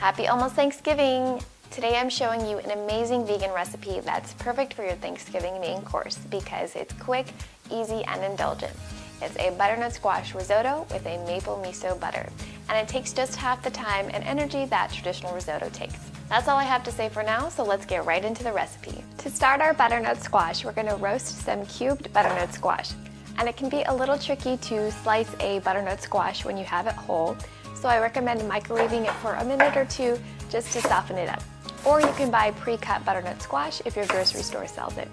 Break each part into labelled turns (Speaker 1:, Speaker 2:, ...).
Speaker 1: Happy almost Thanksgiving! Today I'm showing you an amazing vegan recipe that's perfect for your Thanksgiving main course because it's quick, easy, and indulgent. It's a butternut squash risotto with a maple miso butter, and it takes just half the time and energy that traditional risotto takes. That's all I have to say for now, so let's get right into the recipe. To start our butternut squash, we're going to roast some cubed butternut squash. And it can be a little tricky to slice a butternut squash when you have it whole, so I recommend microwaving it for a minute or two just to soften it up. Or you can buy pre-cut butternut squash if your grocery store sells it.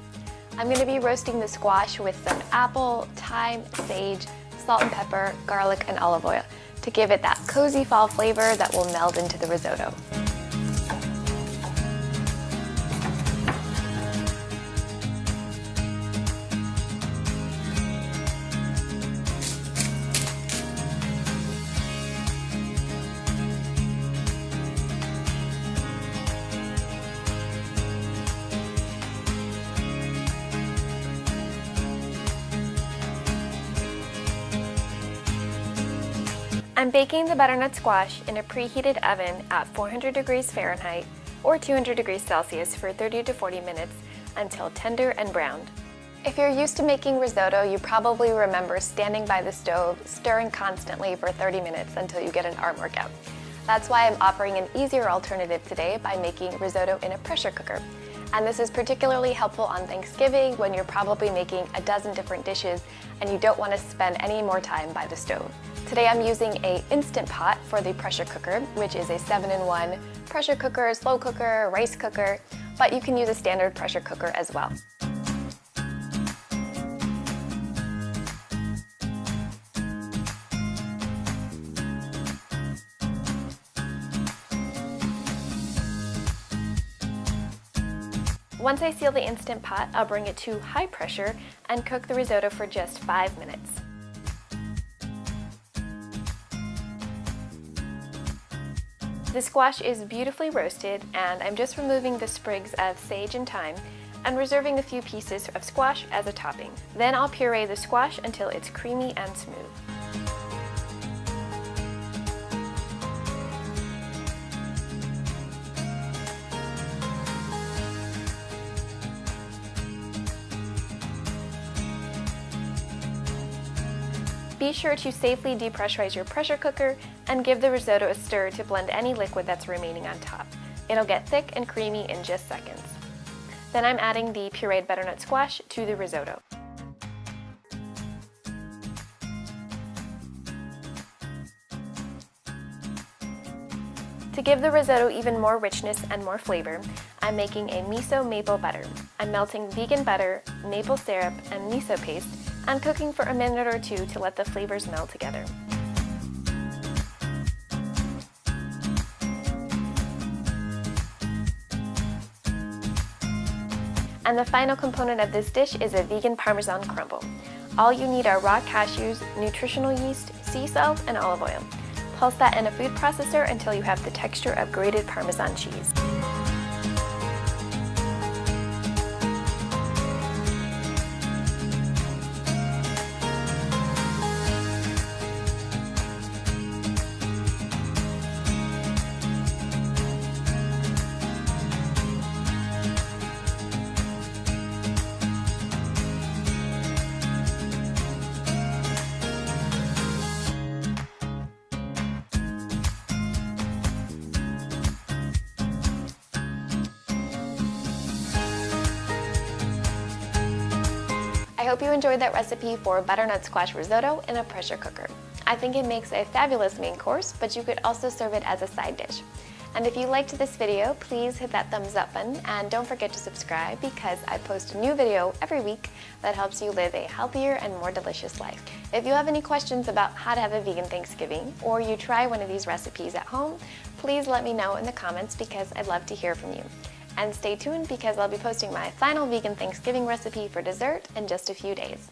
Speaker 1: I'm going to be roasting the squash with some apple, thyme, sage, salt and pepper, garlic, and olive oil to give it that cozy fall flavor that will meld into the risotto. I'm baking the butternut squash in a preheated oven at 400 degrees Fahrenheit or 200 degrees Celsius for 30 to 40 minutes until tender and browned. If you're used to making risotto, you probably remember standing by the stove, stirring constantly for 30 minutes until you get an arm workout. That's why I'm offering an easier alternative today by making risotto in a pressure cooker. And this is particularly helpful on Thanksgiving when you're probably making a dozen different dishes and you don't want to spend any more time by the stove. Today I'm using an Instant Pot for the pressure cooker, which is a 7-in-1 pressure cooker, slow cooker, rice cooker, but you can use a standard pressure cooker as well. Once I seal the Instant Pot, I'll bring it to high pressure and cook the risotto for just 5 minutes. The squash is beautifully roasted, and I'm just removing the sprigs of sage and thyme and reserving a few pieces of squash as a topping. Then I'll puree the squash until it's creamy and smooth. Be sure to safely depressurize your pressure cooker and give the risotto a stir to blend any liquid that's remaining on top. It'll get thick and creamy in just seconds. Then I'm adding the pureed butternut squash to the risotto. To give the risotto even more richness and more flavor, I'm making a miso maple butter. I'm melting vegan butter, maple syrup, and miso paste and cooking for a minute or two to let the flavors meld together. And the final component of this dish is a vegan Parmesan crumble. All you need are raw cashews, nutritional yeast, sea salt, and olive oil. Pulse that in a food processor until you have the texture of grated Parmesan cheese. I hope you enjoyed that recipe for butternut squash risotto in a pressure cooker. I think it makes a fabulous main course, but you could also serve it as a side dish. And if you liked this video, please hit that thumbs up button and don't forget to subscribe because I post a new video every week that helps you live a healthier and more delicious life. If you have any questions about how to have a vegan Thanksgiving or you try one of these recipes at home, please let me know in the comments because I'd love to hear from you. And stay tuned because I'll be posting my final vegan Thanksgiving recipe for dessert in just a few days.